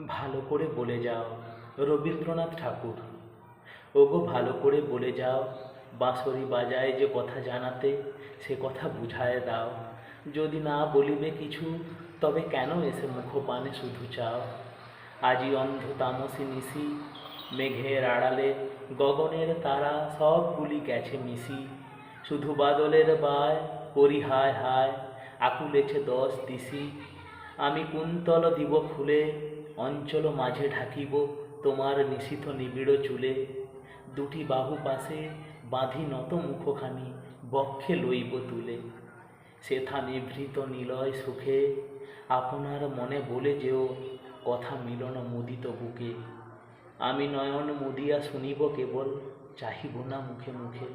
ভালো করে বলে যাও। রবীন্দ্রনাথ ঠাকুর। ওগো ভালো করে বলে যাও, বাঁশরি বাজায় যে কথা জানাতে, সে কথা বুঝায় দাও। যদি না বলিবে কিছু, তবে কেন এসে মুখপানে শুধু চাও? আজি অন্ধ তামসী নিশি, মেঘের আড়ালে গগনের তারা সবগুলি গেছে মিশি। শুধু বাদলের বায় করি হায় হায়, আকুলেছে দশ দিশি। আমি কুন্তল দিব ফুলে, অঞ্চল মাঝে ঢাকিব তোমার নিশীথ নিবিড় চুলে। দুটি বাহু পাশে বাঁধি নত মুখখানি, বক্ষে লইব তুলে। সেথা নিভৃত নিলয় সুখে, আপনার মনে বলে যেও কথা মিলন মুদিত বুকে। আমি নয়ন মুদিয়া শুনিব কেবল, চাহিব না মুখে মুখে।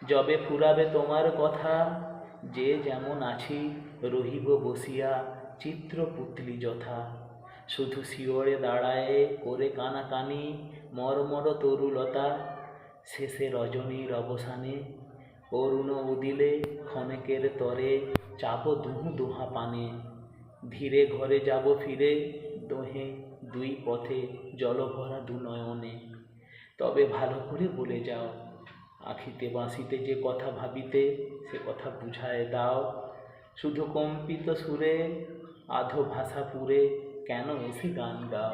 যবে ফুরাবে তোমার কথা, যে যেমন আছি রহিব বসিয়া চিত্রপুতলি যথা। শুধু শিয়রে দাঁড়ায়ে করে কানাকানি মর্মর তরুলতা। শেষে রজনীর অবসানে অরুণ উদিলে ক্ষণেকের তরে চাপ দুহু দুহা পানে। ধীরে ঘরে যাব ফিরে, দোহে দুই পথে জলভরা দু নয়নে। তবে ভালো করে বলে যাও, আখিতে বাঁশিতে যে কথা ভাবিতে, সে কথা বুঝায় দাও। শুধু কম্পিত সুরে আধো ভাষা পুরে কেন এসে গান গাও?